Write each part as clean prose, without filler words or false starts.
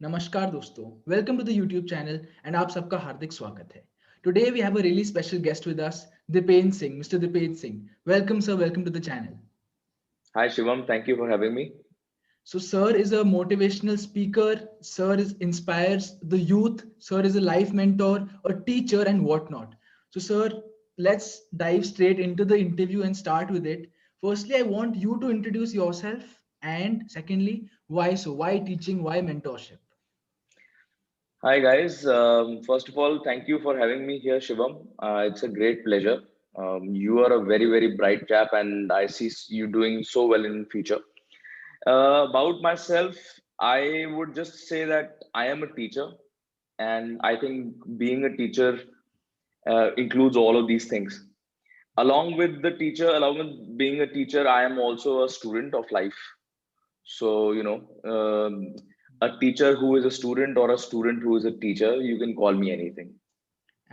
नमस्कार दोस्तों, welcome to the YouTube channel and आप सबका हार्दिक स्वागत है। Today we have a really special guest with us, Deepen Singh, mister Deepen Singh. Welcome sir, welcome to the channel. Hi Shivam, thank you for having me. So sir is a motivational speaker, sir is inspires the youth, sir is a life mentor, a teacher and whatnot. So sir, let's dive straight into the interview and start with it. Firstly, I want you to introduce yourself, and secondly, why so? Why teaching? Why mentorship? Hi guys. First of all, thank you for having me here, Shivam. It's a great pleasure. You are a very bright chap, and I see you doing so well in future. About myself, I would just say that I am a teacher, and I think being a teacher includes all of these things. Along with being a teacher, I am also a student of life. So, a teacher who is a student or a student who is a teacher, you can call me anything.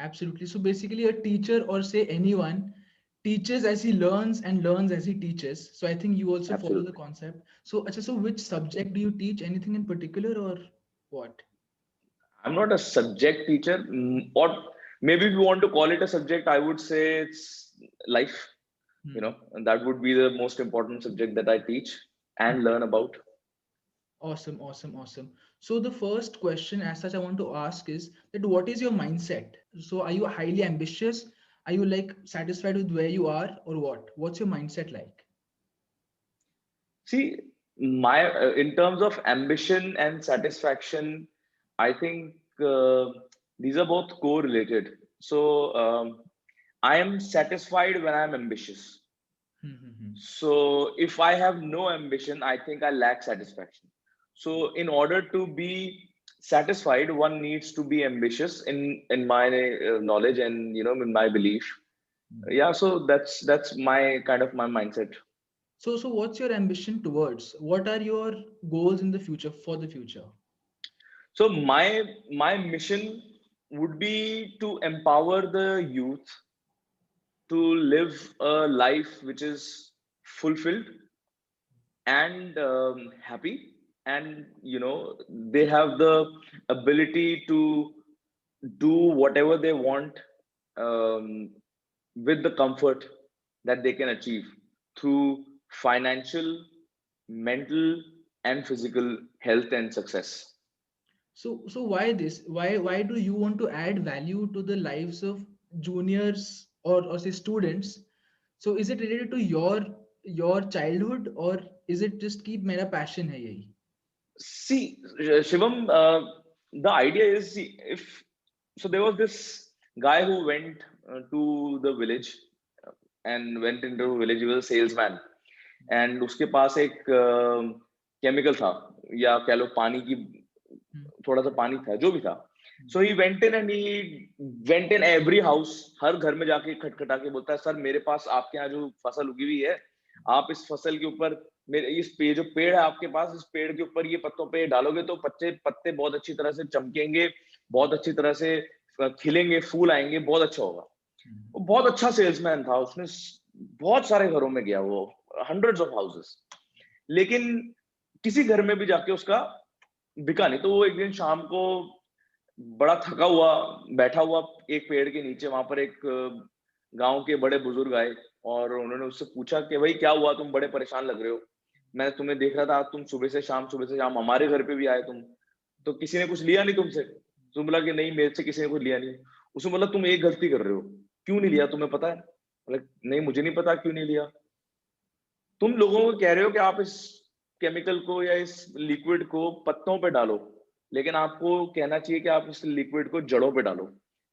Absolutely. So basically, a teacher or say anyone teaches as he learns and learns as he teaches. So I think you also follow the Absolutely. concept. So, acha, so which subject do you teach? Anything in particular or what? I'm not a subject teacher, or maybe if you want to call it a subject, I would say it's life, Hmm. and that would be the most important subject that I teach and learn about. Awesome, awesome, awesome. So the first question as such I want to ask is that what is your mindset? So are you highly ambitious? Are you like satisfied with where you are or what? What's your mindset like? See, in terms of ambition and satisfaction, I think these are both correlated. So I am satisfied when I'm ambitious. Hmm, hmm, hmm. So if I have no ambition, I think I lack satisfaction. So in order to be satisfied, one needs to be ambitious in my knowledge and in my belief. Hmm. Yeah, so that's my kind of my mindset. So what's your ambition towards? What are your goals in the future for the future? So my mission would be to empower the youth to live a life which is fulfilled and happy, and they have the ability to do whatever they want um, with the comfort that they can achieve through financial, mental, and physical health and success. So why this? Why do you want to add value to the lives of juniors or say students? So is it related to your childhood or is it just keep मेरा passion है यही? See, Shivam, the idea is, see, if so, there was this guy who went to the village and went into the village. He was a salesman, and उसके पास एक chemical था, या कह लो पानी की, Hmm. थोड़ा सा पानी था, जो भी था. So he went in and he went in every house. हर घर में जाके खटखटा के बोलता है, सर मेरे पास आपके यहाँ जो फसल उगी हुई है, आप इस फसल के ऊपर, मेरे इस पे जो पेड़ है आपके पास, इस पेड़ के ऊपर ये पत्तों पे डालोगे तो पत्ते पत्ते बहुत अच्छी तरह से चमकेंगे, बहुत अच्छी तरह से खिलेंगे, फूल आएंगे, बहुत अच्छा होगा. Hmm. वो बहुत अच्छा सेल्समैन था. उसने बहुत सारे घरों में गया, वो हंड्रेड्स ऑफ हाउसेस, लेकिन किसी घर में भी जाके उसका बिका नहीं. तो वो एक दिन शाम को बड़ा थका हुआ बैठा हुआ एक पेड़ के नीचे, वहां पर एक गांव के बड़े बुजुर्ग आए और उन्होंने उससे पूछा कि भाई क्या हुआ, तुम बड़े परेशान लग रहे हो, मैं तुम्हें देख रहा था, तुम सुबह से शाम हमारे घर पे भी आए तुम, तो किसी ने कुछ लिया नहीं तुमसे. तुम बोला कि नहीं, मेरे से किसी ने कुछ लिया नहीं. उसने बोला तुम एक गलती कर रहे हो, क्यों नहीं लिया, तुम्हें पता है? बोला नहीं, मुझे नहीं पता क्यों नहीं लिया. तुम लोगों को कह रहे हो कि आप इस केमिकल को या इस लिक्विड को पत्तों पे डालो, लेकिन आपको कहना चाहिए कि आप इस लिक्विड को जड़ों पे डालो,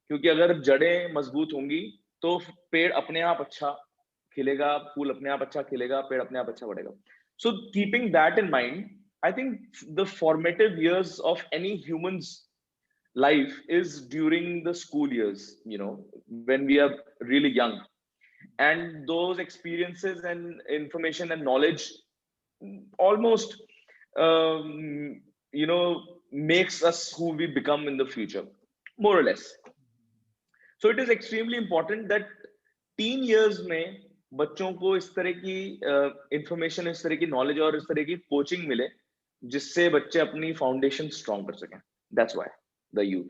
क्योंकि अगर जड़ें मजबूत होंगी तो पेड़ अपने आप अच्छा खिलेगा, फूल अपने आप अच्छा खिलेगा, पेड़ अपने आप अच्छा बढ़ेगा. So keeping that in mind, I think the formative years of any human's life is during the school years, when we are really young, and those experiences and information and knowledge almost makes us who we become in the future, more or less. So it is extremely important that teen years में बच्चों को इस तरह की information, इस तरह की knowledge और इस तरह की कोचिंग मिले, जिससे बच्चे अपनी फाउंडेशन स्ट्रॉन्ग कर सकें. That's why the youth.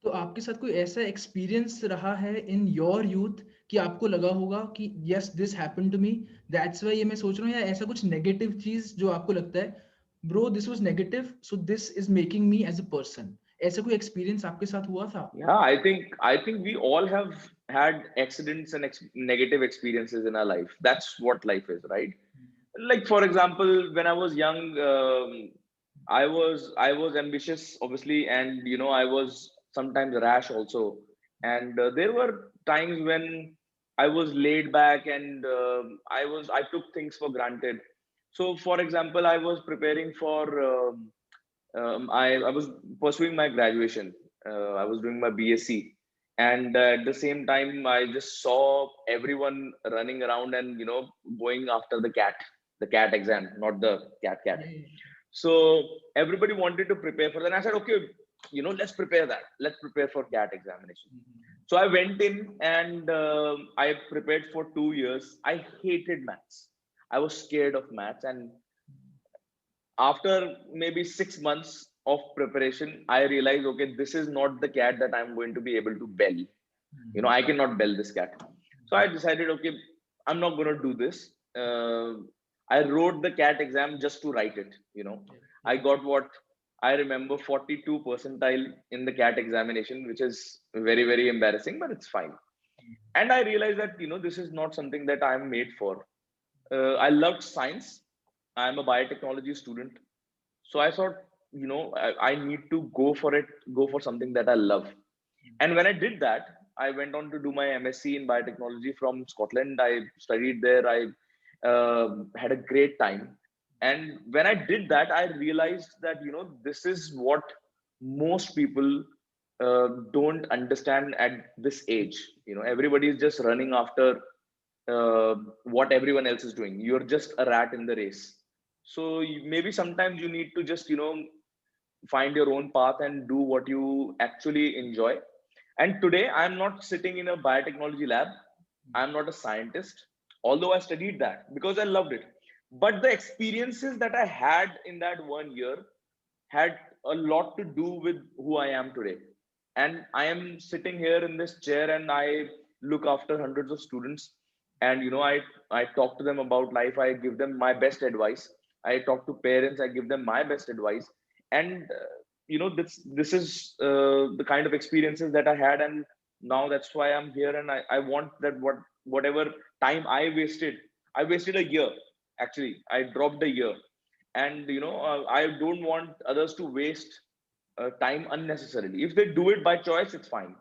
तो आपके साथ कोई ऐसा एक्सपीरियंस रहा है इन योर यूथ कि आपको लगा होगा कि yes this happened to me, that's why ये मैं सोच रहा हूँ, या ऐसा कुछ नेगेटिव चीज जो आपको लगता है bro this was negative so this is making me as a person, ऐसा कोई एक्सपीरियंस आपके साथ हुआ था? Yeah, I think we all have had accidents and negative experiences in our life. That's what life is, right? Like for example, when I was young, I was ambitious, obviously, and I was sometimes rash also. And there were times when I was laid back, and I took things for granted. So, for example, I was preparing for I was pursuing my graduation. I was doing my BSc, and at the same time, I just saw everyone running around and going after the cat exam, not the cat. Yeah. So everybody wanted to prepare for that. And I said, okay, let's prepare that. Let's prepare for cat examination. So I went in and I prepared for 2 years. I hated maths. I was scared of maths, and after maybe 6 months of preparation, I realized, okay, this is not the cat that I'm going to be able to bell. I cannot bell this cat. So I decided, okay, I'm not going to do this. I wrote the cat exam just to write it. I got what I remember 42 percentile in the cat examination, which is very, very embarrassing, but it's fine. And I realized that, this is not something that I'm made for. I loved science. I'm a biotechnology student. So I thought, I need to go for it, go for something that I love. And when I did that, I went on to do my MSc in biotechnology from Scotland. I studied there. I had a great time. And when I did that, I realized that, this is what most people don't understand at this age. Everybody is just running after what everyone else is doing. You're just a rat in the race. So maybe sometimes you need to just find your own path and do what you actually enjoy. And today I'm not sitting in a biotechnology lab. I'm not a scientist, although I studied that because I loved it. But the experiences that I had in that 1 year had a lot to do with who I am today. And I am sitting here in this chair and I look after hundreds of students. And I talk to them about life. I give them my best advice. I talk to parents. I give them my best advice. And this is the kind of experiences that I had, and now that's why I'm here. And I want that whatever time I wasted a year. Actually, I dropped a year, and I don't want others to waste time unnecessarily. If they do it by choice, it's fine.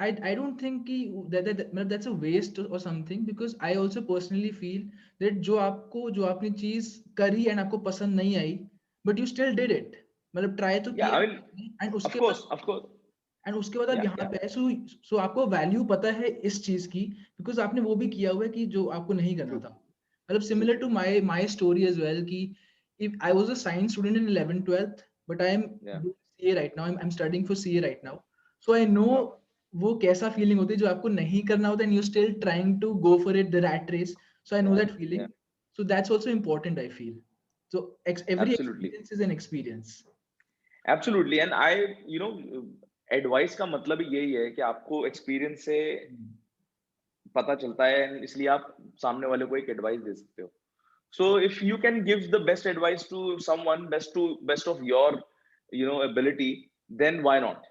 I don't think that's a waste or something, because I also personally feel that जो आपने चीज करी and आपको पसंद नहीं आई, but you still did it, मतलब try तो Yeah, किया I mean, and of उसके बाद course, of course. आप Yeah, यहाँ yeah, पे है, सो आपको वैल्यू पता है इस चीज की, बिकॉज आपने वो भी किया हुआ है कि जो आपको नहीं करना true, था, मतलब true. Similar to my story as well कि if I was a science student in 11th 12th, but I am Yeah, doing CA right now. I'm studying for CA right now, so I know wow. वो कैसा feeling होती है जो आपको नहीं करना होता, and you still trying to go for it, the rat race. So I know Yeah, that yeah, feeling. So that's also important, I feel. So every absolutely. experience is an experience. Absolutely. And I advice का मतलब ही यही है कि आपको experience से पता चलता है, and इसलिए आप सामने वाले को एक एडवाइस दे सकते हो. So if you can give the best advice to someone, best of your ability, then why not?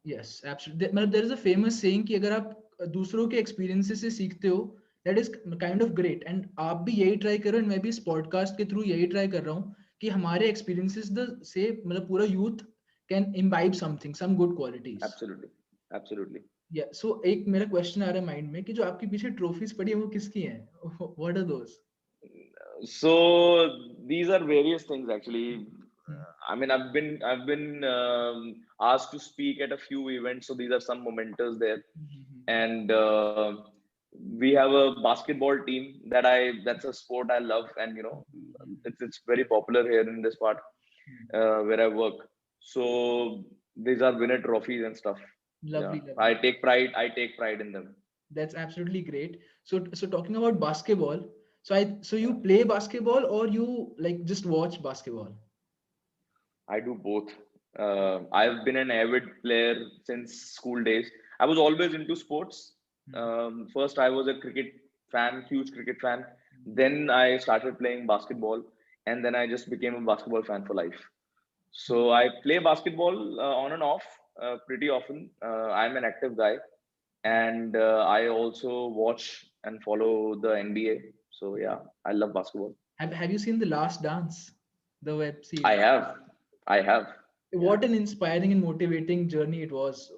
Yes absolutely, मतलब there is a famous saying कि अगर आप दूसरों के एक्सपीरियंसेस से सीखते हो, that is kind of great, and आप भी यही ट्राई करो, एंड मैं भी इस पॉडकास्ट के थ्रू यही ट्राई कर रहा हूँ कि हमारे एक्सपीरियंसेस से मतलब पूरा youth can imbibe something, some good qualities. Absolutely, absolutely. या सो एक मेरा क्वेश्चन आ रहा है माइंड में कि जो आपके पीछे ट्रॉफीज पड़ी है वो किसकी हैं? What are those? So these are various things actually. I mean, I've been asked to speak at a few events, so these are some mementos there. And we have a basketball team that's a sport I love, and it's very popular here in this part where I work. So these are winner trophies and stuff. Yeah, Lovely, I lovely. take pride. I take pride in them. That's absolutely great. So talking about basketball, so you Yeah. play basketball or you like just watch basketball? I do both. I've been an avid player since school days. I was always into sports. Mhm. First, I was a cricket fan, huge cricket fan. Then I started playing basketball, and then I just became a basketball fan for life. Mhm. So I play basketball on and off pretty often. I'm an active guy, and I also watch and follow the NBA. So yeah, I love basketball. Have you seen The Last Dance, the web I series? have, I have. Yeah. What an inspiring and motivating journey it was.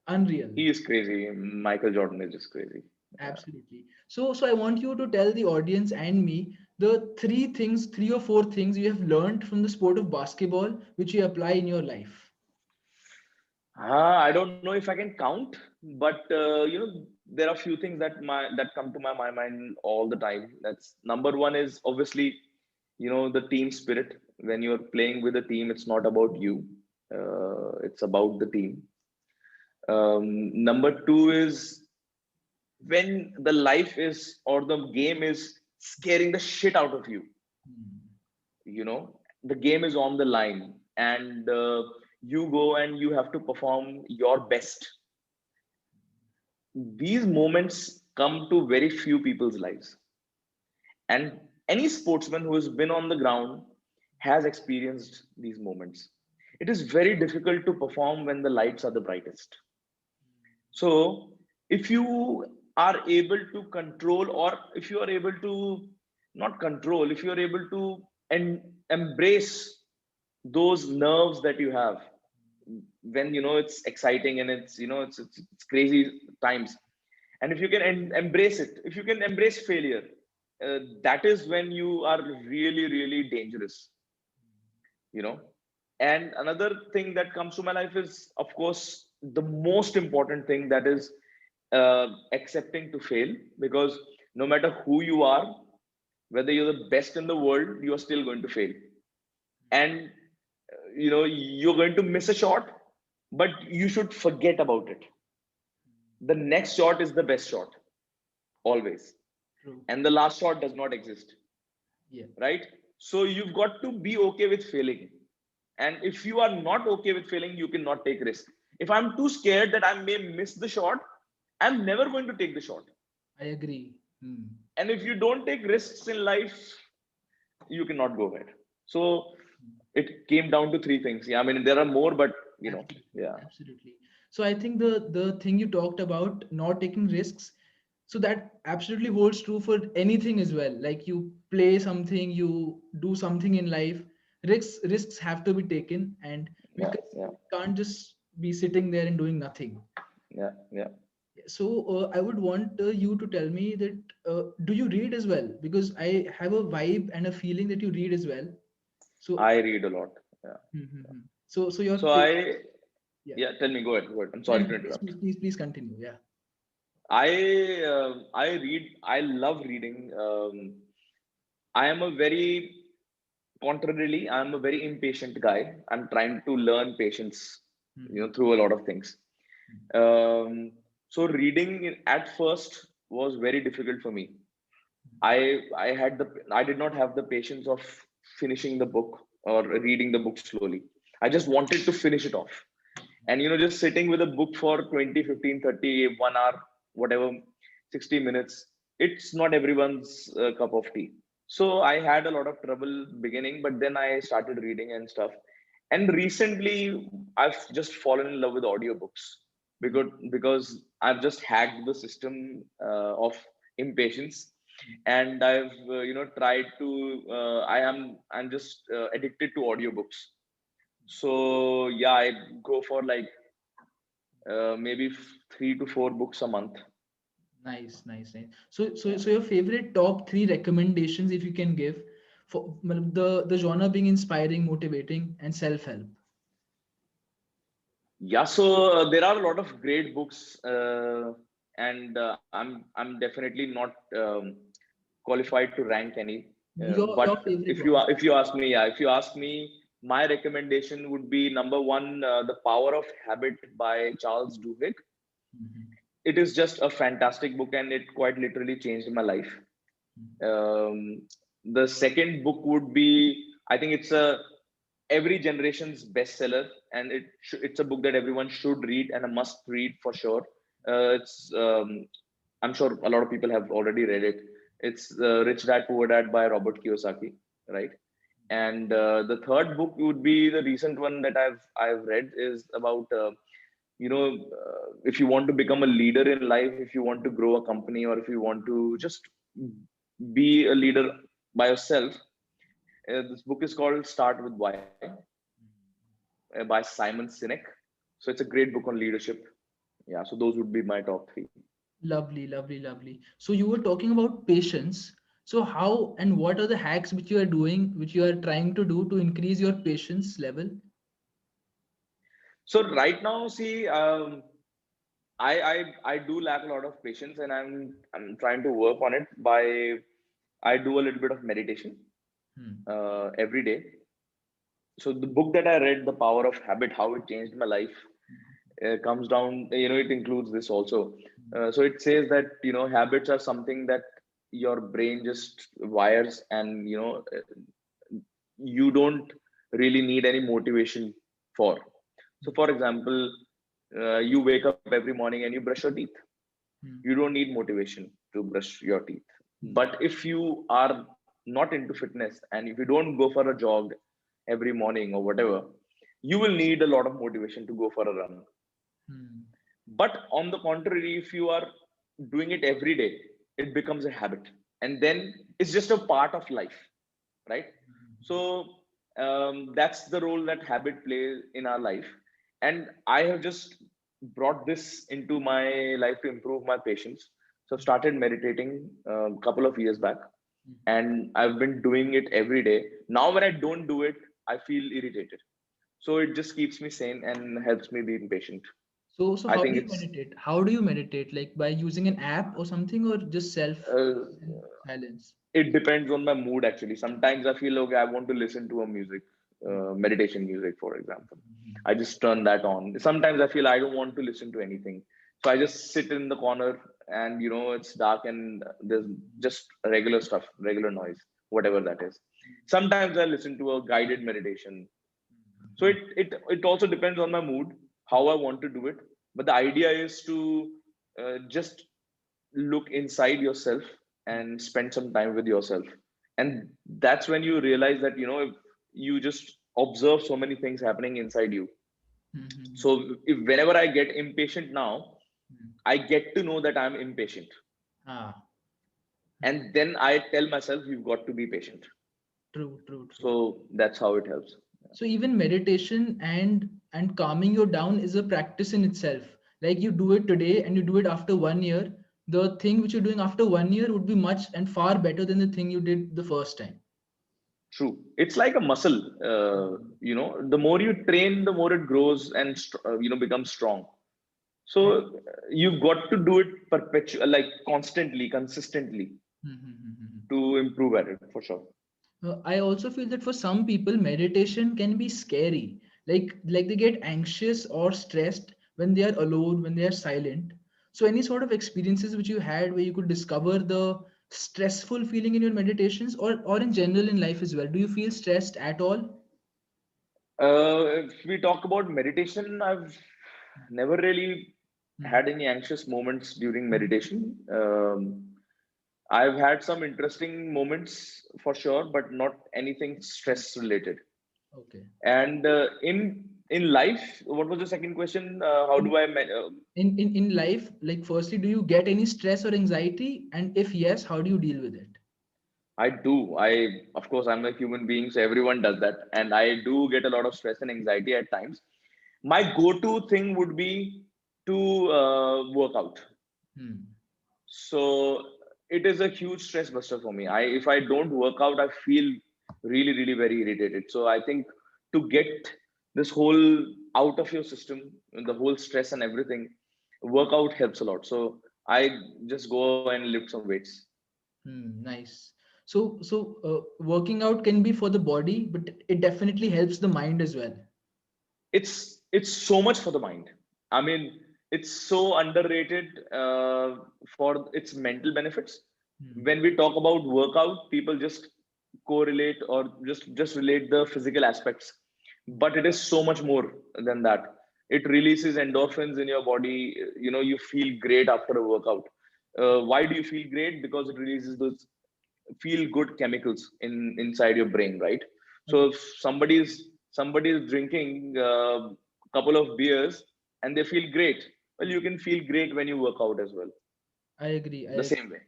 Unreal. He is crazy. Michael Jordan is just crazy. Yeah. Absolutely. So I want you to tell the audience and me the three or four things you have learned from the sport of basketball which you apply in your life. I don't know if I can count, but there are a few things that come to my mind all the time. That's number one is obviously, the team spirit. When you're playing with a team, it's not about you. It's about the team. Number two is when the life is or the game is scaring the shit out of you. Hmm. The game is on the line, and you go and you have to perform your best. These moments come to very few people's lives, and any sportsman who has been on the ground has experienced these moments. It is very difficult to perform when the lights are the brightest. So if you are able to control, or if you are able to not control, if you are able to embrace those nerves that you have when it's exciting, and it's crazy times, and if you can embrace it, if you can embrace failure, that is when you are really really dangerous. you know and another thing that comes to my life is, of course, the most important thing, that is accepting to fail, because no matter who you are, whether you're the best in the world, you are still going to fail. And you're going to miss a shot, but you should forget about it. The next shot is the best shot, always. True. And the last shot does not exist, Yeah. right? So you've got to be okay with failing. And if you are not okay with failing, you cannot take risk. If I'm too scared that I may miss the shot, I'm never going to take the shot. I agree. Hmm. And if you don't take risks in life, you cannot go ahead. So it came down to three things. Yeah, I mean, there are more, but Absolutely, yeah. absolutely. So I think the thing you talked about, not taking risks, so that absolutely holds true for anything as well. Like you play something, you do something in life, risks have to be taken, and Yeah, because yeah, you can't just be sitting there and doing nothing. yeah, yeah. So I would want you to tell me that do you read as well? Because I have a vibe and a feeling that you read as well. So I read a lot. Yeah. so your So favorite, yeah. yeah, tell me, go ahead, go ahead. I'm No, sorry no, to please, interrupt. please, please, please continue. Yeah. I read. I love reading. I am a very contrarily. I'm a very impatient guy. I'm trying to learn patience, Mhm. through a lot of things. Um, so reading at first was very difficult for me. I did not have the patience of finishing the book or reading the book slowly. I just wanted to finish it off. And just sitting with a book for 20, 15, 30, 1 hour, whatever, 60 minutes, it's not everyone's cup of tea. So I had a lot of trouble beginning, but then I started reading and stuff. And recently I've just fallen in love with audiobooks, because I've just hacked the system of impatience. And I've tried to I'm just addicted to audiobooks. So yeah, I go for like maybe 3 to 4 books a month. Nice, nice, nice. So your favorite top three recommendations, if you can give, for the genre being inspiring, motivating, and self help. Yeah, so there are a lot of great books, and I'm definitely not qualified to rank any. Your But favorite if you ones. if you ask me, yeah, if you ask me, my recommendation would be number one, The Power of Habit by Charles Duhigg. Mhm. It is just a fantastic book, and it quite literally changed my life. The second book would be, I think it's a every generation's bestseller, and it's a book that everyone should read and a must read for sure. It's I'm sure a lot of people have already read it. It's Rich Dad Poor Dad by Robert Kiyosaki, right? And the third book would be the recent one that I've read is about if you want to become a leader in life, if you want to grow a company, or if you want to just be a leader by yourself, this book is called Start with Why by Simon Sinek. So it's a great book on leadership. Yeah, so those would be my top three. Lovely, lovely, lovely. So you were talking about patience. So how and what are the hacks which you are doing, which you are trying to do to increase your patience level? So right now, see, I do lack a lot of patience, and I'm trying to work on it by I do a little bit of meditation Hmm. every day. So the book that I read, The Power of Habit, how it changed my life, comes down. It includes this also. So it says that habits are something that your brain just wires, and you don't really need any motivation for. So, for example, you wake up every morning and you brush your teeth. Hmm. You don't need motivation to brush your teeth. Hmm. But if you are not into fitness, and if you don't go for a jog every morning or whatever, you will need a lot of motivation to go for a run. Hmm. But on the contrary, if you are doing it every day, it becomes a habit, and then it's just a part of life, right? So that's the role that habit plays in our life. And I have just brought this into my life to improve my patience. So I've started meditating a couple of years back, and I've been doing it every day. Now, when I don't do it, I feel irritated. So it just keeps me sane and helps me be patient. So I how think do you it's meditate? How do you meditate? Like by using an app or something, or just self uh, silence? it depends on my mood actually. Sometimes I feel okay, I want to listen to a music, meditation music, for example. I just turn that on. Sometimes I feel I don't want to listen to anything. So I just sit in the corner, and it's dark, and there's just regular stuff, regular noise, whatever that is. Sometimes I listen to a guided meditation. So it also depends on my mood, how I want to do it. But the idea is to just look inside yourself and spend some time with yourself, and that's when you realize that if you just observe so many things happening inside you. Hmm. So if whenever I get impatient now, I get to know that I'm impatient, Ah, and then I tell myself you've got to be patient. true, true, true. So that's how it helps. So even meditation and calming you down is a practice in itself. Like you do it today and you do it after 1 year, the thing which you're doing after 1 year would be much and far better than the thing you did the first time. True, it's like a muscle. The more you train, the more it grows and becomes strong. So And you've got to do it like constantly, consistently, to improve at it for sure. I also feel that for some people, meditation can be scary. Like they get anxious or stressed when they are alone, when they are silent. So any sort of experiences which you had where you could discover the stressful feeling in your meditations or in general in life as well. Do you feel stressed at all? If we talk about meditation, I've never really Mhm. had any anxious moments during meditation. I've had some interesting moments for sure, but not anything stress related. Okay. And in life, what was the second question? How In, do I in life, like firstly, do you get any stress or anxiety? And if yes, how do you deal with it? I do. Of course, I'm a human being, so everyone does that. And I do get a lot of stress and anxiety at times. My go-to thing would be to work out. Hmm. So it is a huge stress buster for me. If I don't work out, I feel really, really very irritated. So I think to get this whole out of your system, the whole stress and everything, workout helps a lot. So I just go and lift some weights. Nice. Working out can be for the body, but it definitely helps the mind as well. It's so much for the mind. I mean, it's so underrated for its mental benefits. Hmm. When we talk about workout, people just correlate or just relate the physical aspects, but it is so much more than that. It releases endorphins in your body. You feel great after a workout. Why do you feel great? Because it releases those feel good chemicals inside your brain, right? So Agree. if somebody is drinking a couple of beers and they feel great, well, you can feel great when you work out as well, I agree. I the agree. same way.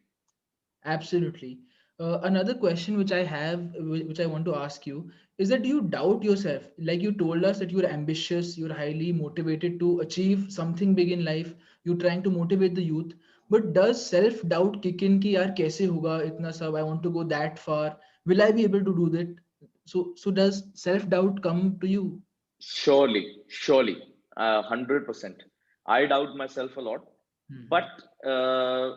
Absolutely. Another question which I have, which I want to ask you, is that do you doubt yourself? Like you told us that you're ambitious, you're highly motivated to achieve something big in life, you're trying to motivate the youth. But does self-doubt kick in कि यार कैसे होगा इतना सब? I want to go that far. Will I be able to do that? So does self-doubt come to you? Surely, 100%. I doubt myself a lot, Hmm. but uh,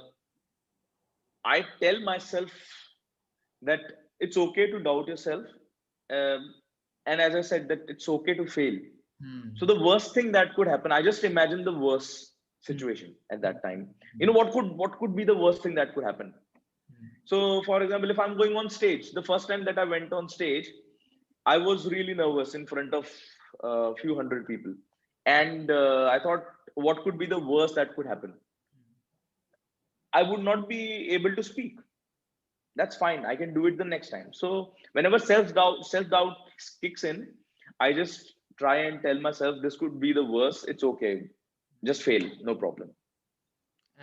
I tell myself that it's okay to doubt yourself, um, and as I said, that it's okay to fail. So Hmm. the worst thing that could happen, I just imagine the worst Hmm. situation at Hmm. that time. Hmm. What could be the worst thing that could happen? Hmm. So, for example, if I'm going on stage, the first time that I went on stage, I was really nervous in front of a few hundred people, and I thought, what could be the worst that could happen? I would not be able to speak. That's fine. I can do it the next time. So whenever self doubt kicks in, I just try and tell myself this could be the worst. It's okay. Just fail, no problem.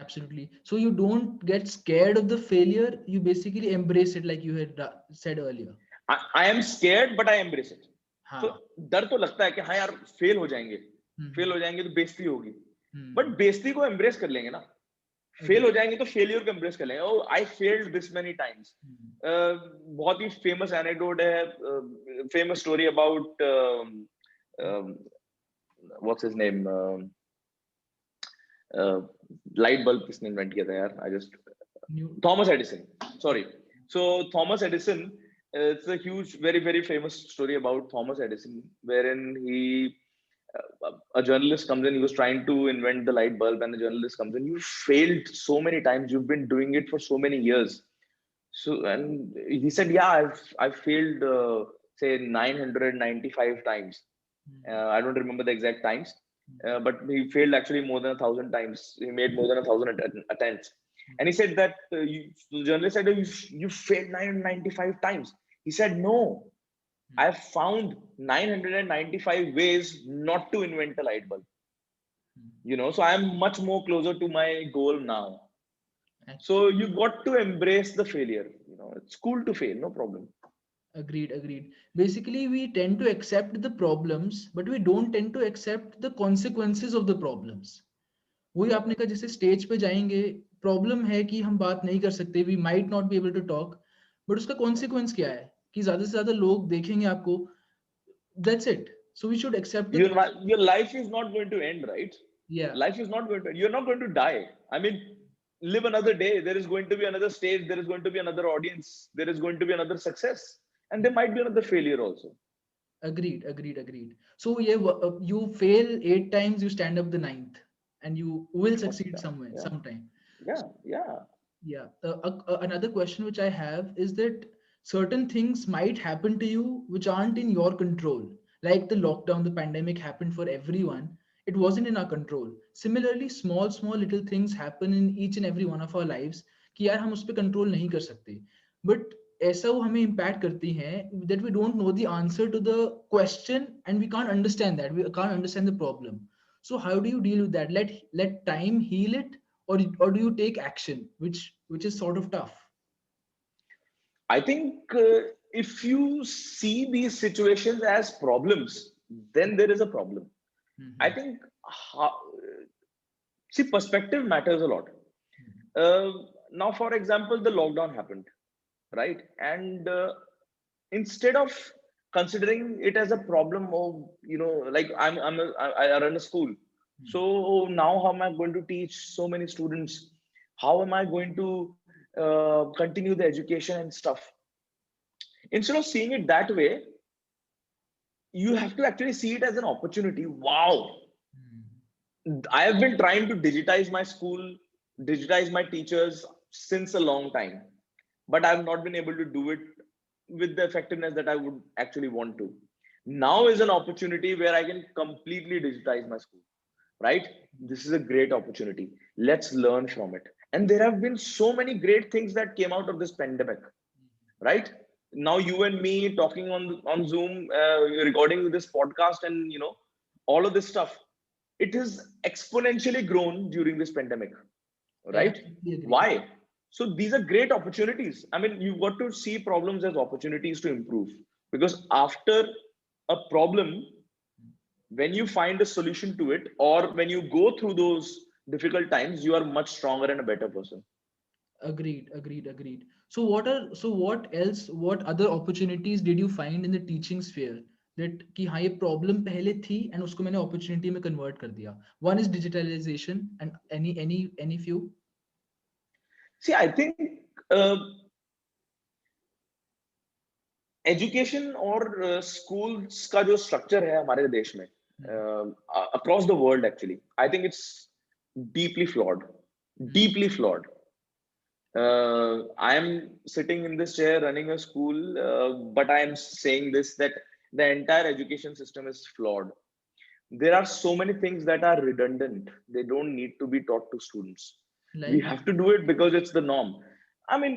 Absolutely. So you don't get scared of the failure. You basically embrace it, like you had said earlier. I am scared, but I embrace it. So हाँ. डर तो लगता है कि हाँ यार fail हो जाएंगे, फेल हम्म. हो जाएंगे तो बेइज्जती होगी, बट हम्म. बेइज्जती को एम्ब्रेस कर लेंगे ना. Fail Agree. हो जाएंगे तो फेलियर को एम्ब्रेस कर लेंगे. Oh I failed this many times. Hmm. बहुत ही फेमस एनेक्डोट है, famous story about what's his name, light bulb किसने इन्वेंट किया था यार, I just, New. Thomas Edison, sorry. So Thomas Edison, it's a huge, very very famous story about Thomas Edison, wherein a journalist comes in. He was trying to invent the light bulb, and the journalist comes in. You failed so many times. You've been doing it for so many years. So, and he said, yeah, I've failed, say 995 times. Hmm. I don't remember the exact times, but he failed actually more than 1,000 times. He made more than 1,000 attempts. And he said that, the journalist said, you failed 995 times. He said, no, I hmm. found 995 ways not to invent a light bulb. So I'm much more closer to my goal now. So Actually, you got to embrace the failure. It's cool to fail, no problem. agreed, agreed. Basically, we tend to accept the problems, but we don't tend to accept the consequences of the problems. वही आपने कहा जैसे stage पे जाएंगे, problem है कि हम बात नहीं कर सकते, we might not be able to talk, but उसका कॉन्सिक्वेंस क्या है कि ज्यादा से ज्यादा लोग देखेंगे आपको. That's it. So we should accept the. Your life is not going to end, right? या. Life is not going to, you're not going to die. I mean, live another day. There is going to be another stage. There is going to be another audience. There is going to be another success. And there might be another failure also. Agreed, agreed, agreed. So yeah, you fail 8 times, you stand up the ninth, and you will succeed Yeah, somewhere, yeah, sometime. yeah, yeah. Yeah. Another question which I have is that certain things might happen to you which aren't in your control. Like the lockdown, the pandemic happened for everyone. It wasn't in our control. Similarly, small, small little things happen in each and every one of our lives कि यार हम उस पर control नहीं कर सकते. But ऐसा वो हमें impact करती हैं that we don't know the answer to the question and we can't understand that. We can't understand the problem. So how do you deal with that? Let time heal it, or do you take action, which is sort of tough. I think, if you see these situations as problems, then there is a problem. I Mhm. think, see, perspective matters a lot. Mhm. Now, for example, the lockdown happened, right? And instead of considering it as a problem, or like I run a school, so now how am I going to teach so many students? How am I going to continue the education and stuff? Instead of seeing it that way, you have to actually see it as an opportunity. Wow, Mhm. I have been trying to digitize my school, digitize my teachers since a long time, but I've not been able to do it with the effectiveness that I would actually want to. Now is an opportunity where I can completely digitize my school, right? This is a great opportunity. Let's learn from it. And there have been so many great things that came out of this pandemic, right? Now you and me talking on Zoom, recording this podcast, and all of this stuff. It has exponentially grown during this pandemic, I right? absolutely agree. Why? So these are great opportunities. I mean, you've got to see problems as opportunities to improve, because after a problem, when you find a solution to it, or when you go through those difficult times, you are much stronger and a better person. Agreed, agreed, agreed. What else, what other opportunities did you find in the teaching sphere that कि हाँ ये problem पहले थी and उसको मैंने opportunity में convert कर दिया. One is digitalization and any few. See, I think uh, education और स्कूल्स का जो स्ट्रक्चर है हमारे देश में across the world, actually I think it's deeply flawed, deeply flawed. I am sitting in this chair running a school, but I am saying this, that the entire education system is flawed. There are so many things that are redundant. They don't need to be taught to students. We Like have to do it because it's the norm. I mean,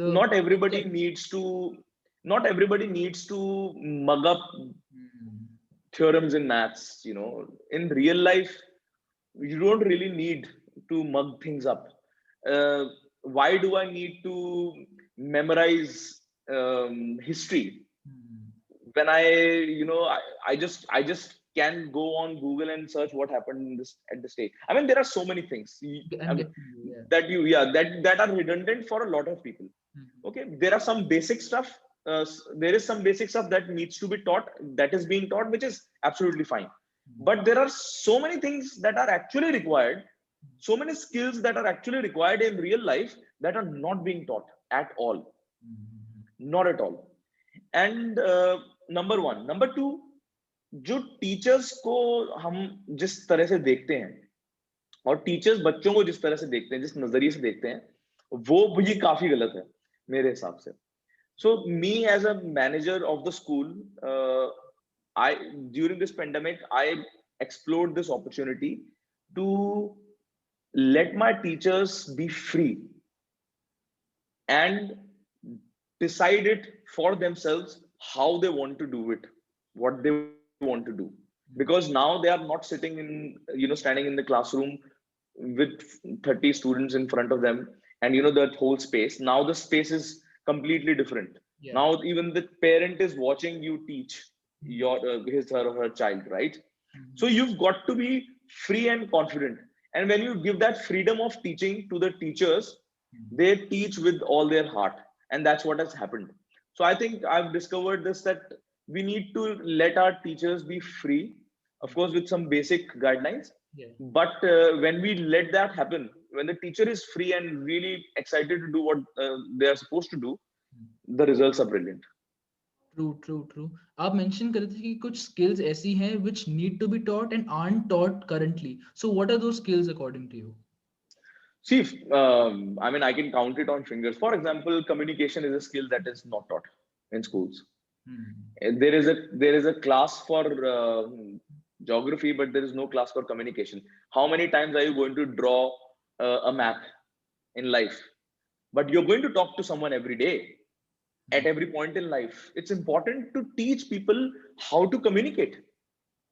the not everybody subject. needs to not everybody needs to mug up Hmm. theorems in maths. In real life, you don't really need to mug things up. uh, why do I need to memorize history Hmm. when I just can go on Google and search what happened in this at the state? I mean, there are so many things I'm getting you. Yeah. that are redundant for a lot of people. Hmm. Okay, there are some basic stuff. There is some basic stuff that needs to be taught, that is being taught, which is absolutely fine. But there are so many things that are actually required, so many skills that are actually required in real life that are not being taught at all, Hmm. not at all. And number one, number two, जो teachers को हम जिस तरह से देखते हैं, और teachers बच्चों को जिस तरह से देखते हैं, जिस नजरिए से देखते हैं, वो ये काफी गलत है मेरे हिसाब से. So me as a manager of the school, I during this pandemic, I explored this opportunity to let my teachers be free and decide it for themselves how they want to do it, what they want to do. Because now they are not sitting standing in the classroom with 30 students in front of them, and that whole space. Now the space is completely different. Yeah. Now even the parent is watching you teach your his or her child, right? So Hmm. you've got to be free and confident. And when you give that freedom of teaching to the teachers, they teach with all their heart. And that's what has happened. So I think I've discovered this, that we need to let our teachers be free, of course, with some basic guidelines. Yeah. But when we let that happen, when the teacher is free and really excited to do what they are supposed to do, the results are brilliant. True true true. आप mention कर रहे थे कि कुछ skills ऐसी हैं which need to be taught and aren't taught currently. So what are those skills according to you? See, I mean, I can count it on fingers. For example, communication is a skill that is not taught in schools. Hmm. There is a class for geography, but there is no class for communication. How many times are you going to draw a map in life? But you're going to talk to someone every day, at every point in life. It's important to teach people how to communicate,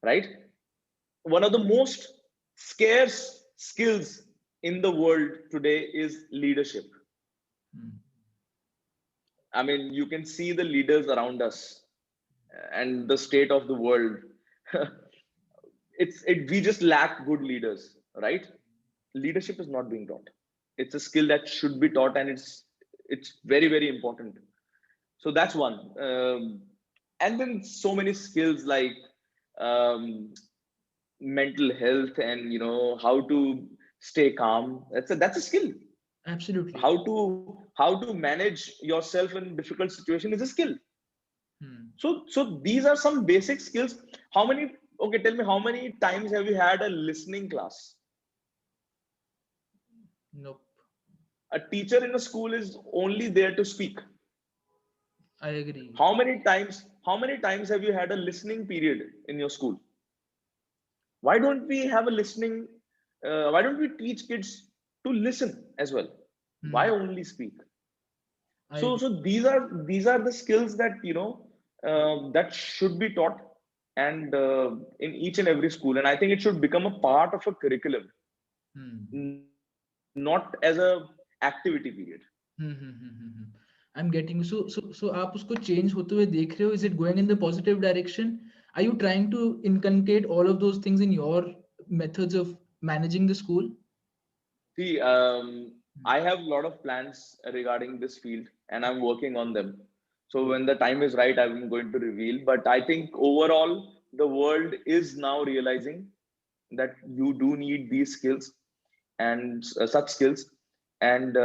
right? One of the most scarce skills in the world today is leadership. Hmm. I mean, you can see the leaders around us and the state of the world. We just lack good leaders, right? Leadership is not being taught. It's a skill that should be taught, and it's very, very important. So that's one. And then so many skills like um, mental health, and how to stay calm. That's a skill. Absolutely. How to manage yourself in difficult situation is a skill. Hmm. So these are some basic skills. How many? Okay, tell me, how many times have you had a listening class? Nope. A teacher in a school is only there to speak. I agree. How many times? how many times have you had a listening period in your school? Why don't we have a listening? Why don't we teach kids to listen as well? Why Hmm. only speak? I So agree. so these are the skills that that should be taught, and in each and every school, and I think it should become a part of a curriculum, Hmm. not as a activity period. I'm getting you. So आप उसको change होते हुए देख रहे हो? Is it going in the positive direction? Are you trying to inculcate all of those things in your methods of managing the school? See, Hmm. I have a lot of plans regarding this field, and I'm working on them. So Oh. when the time is right, I'm going to reveal. But I think overall, the world is now realizing that you do need these skills and such skills, and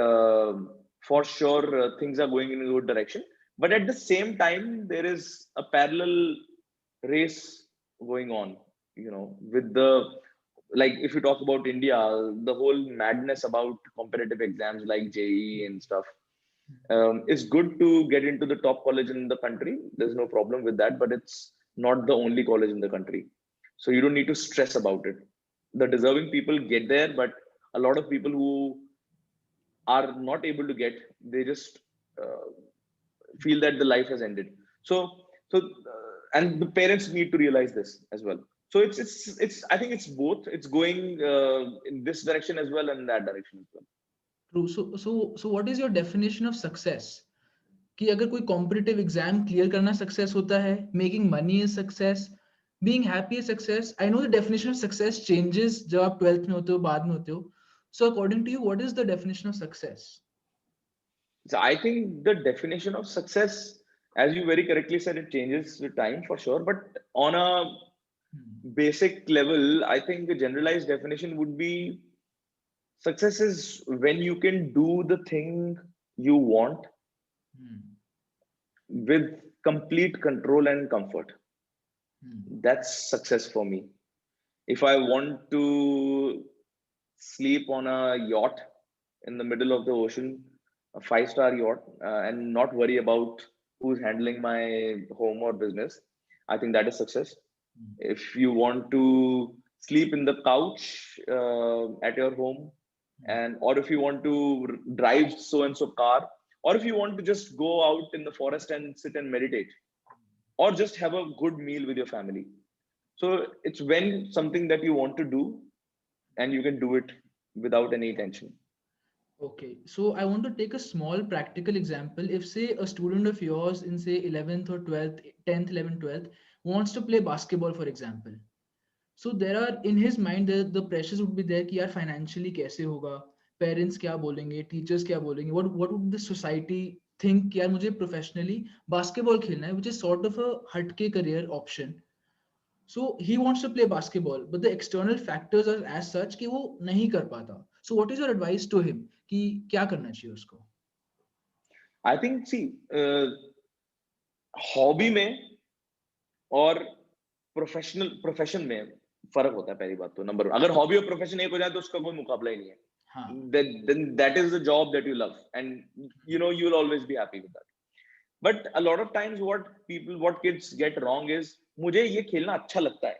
for sure, things are going in a good direction. But at the same time, there is a parallel race going on, with the, like, if you talk about India, the whole madness about competitive exams like JEE and stuff. It's good to get into the top college in the country. There's no problem with that, but it's not the only college in the country. So you don't need to stress about it. The deserving people get there, but a lot of people who are not able to get, they just uh, feel that the life has ended. So and the parents need to realize this as well. So it's I think it's both. It's going in this direction as well and in that direction as well. True. So what is your definition of success? कि अगर कोई competitive exam clear करना success होता है, making money is success, being happy is success. I know the definition of success changes जब आप 12th में होते हो, बाद में होते हो. So according to you what is the definition of success? So I think the definition of success, as you very correctly said, it changes with time for sure. But on a basic level, I think a generalized definition would be success is when you can do the thing you want with complete control and comfort. That's success for me. If I want to sleep on a yacht in the middle of the ocean, a five-star yacht, and not worry about who's handling my home or business, I think that is success. If you want to sleep in the couch at your home, and or if you want to drive so and so car, or if you want to just go out in the forest and sit and meditate, or just have a good meal with your family. So it's when something that you want to do and you can do it without any tension. Okay, so I want to take a small practical example. If, say, a student of yours in, say, 11th or 12th, 10th, 11th, 12th, wants to play basketball, for example. So there are, in his mind, the pressures would be there कि यार financially कैसे होगा, parents क्या बोलेंगे, teachers क्या बोलेंगे, what would the society think कि यार मुझे professionally basketball खेलना है, which is sort of a हटके career option. So he wants to play basketball, but the external factors are as such कि वो नहीं कर पाता. So what is your advice to him कि क्या करना चाहिए उसको? I think, see, हॉबी में और प्रोफेशन में फर्क होता है। पहली बात तो, नंबर अगर हॉबी और प्रोफेशन एक हो जाए तो उसका कोई मुकाबला ही नहीं है। हाँ. then that is the job that you love, and you will always be happy with that. But a lot of times what kids get wrong is, मुझे ये खेलना अच्छा लगता है,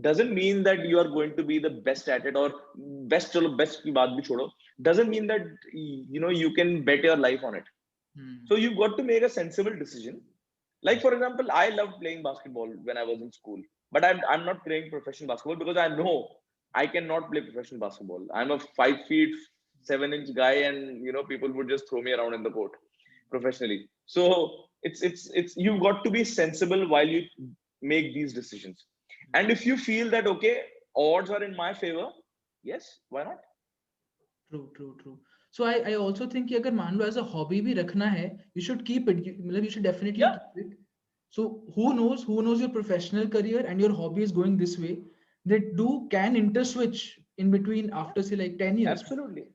doesn't mean that you are going to be the best at it, or best, चलो best की बात भी छोड़ो, doesn't mean that you can bet your life on it. So you've got to make a sensible decision. Like, for example, I loved playing basketball when I was in school, but I'm not playing professional basketball because I know I cannot play professional basketball. I'm a 5 feet 7 inch guy, and people would just throw me around in the court professionally. So it's you've got to be sensible while you make these decisions. And if you feel that, okay, odds are in my favor, yes, why not? True. So I also think कि अगर मान लो as a hobby भी रखना है, you should keep it. मतलब you should definitely Yeah, keep it. So who knows your professional career and your hobby is going this way. They can interswitch in between after say like 10 years. absolutely.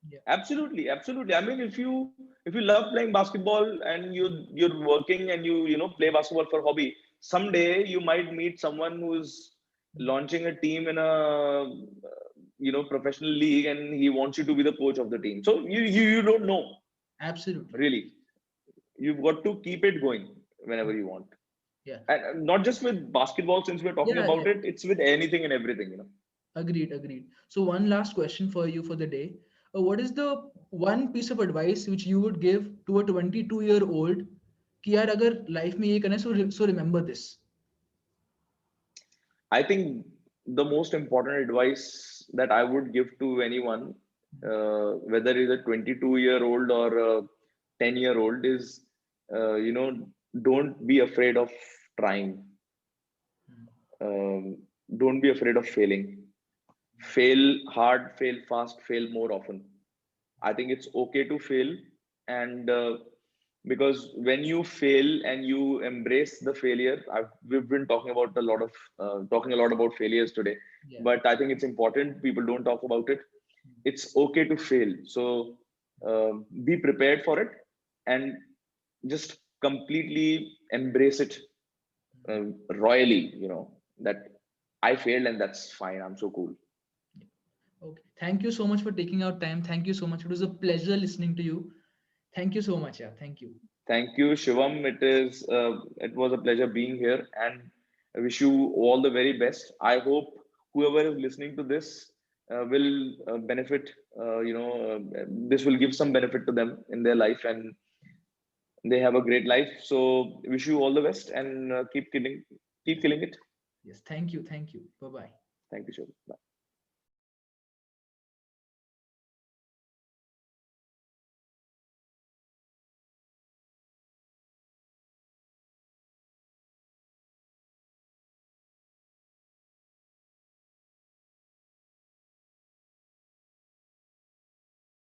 Yeah. Absolutely. I mean, if you love playing basketball and you're working and you play basketball for hobby, someday you might meet someone who's launching a team in a professional league, and he wants you to be the coach of the team. So you don't know, Absolutely. really. You've got to keep it going. whenever you want. Yeah. And not just with basketball, since we're talking Yeah, about it, it's with anything and everything, you know. agreed, agreed. So one last question for you for the day. What is the one piece of advice which you would give to a 22-year-old कि यार अगर life में ये करना है, so remember this. I think the most important advice that I would give to anyone, whether it's a 22-year-old or a 10-year-old, is, don't be afraid of trying. Um, don't be afraid of failing. Fail hard, fail fast, fail more often. I think it's okay to fail, and because when you fail and you embrace the failure, we've been talking about talking a lot about failures today, Yeah. but I think it's important people don't talk about it. It's okay to fail, so be prepared for it and just completely embrace it royally. You know that I failed and that's fine. I'm so cool. Okay. Thank you so much for taking out time. Thank you so much. It was a pleasure listening to you. Thank you so much. Yeah. Thank you. Thank you, Shivam. It was a pleasure being here, and I wish you all the very best. I hope whoever is listening to this will benefit. This will give some benefit to them in their life, and they have a great life. So, wish you all the best, and keep killing it. Yes. Thank you. Thank you. Bye bye. Thank you, Shivam. Bye.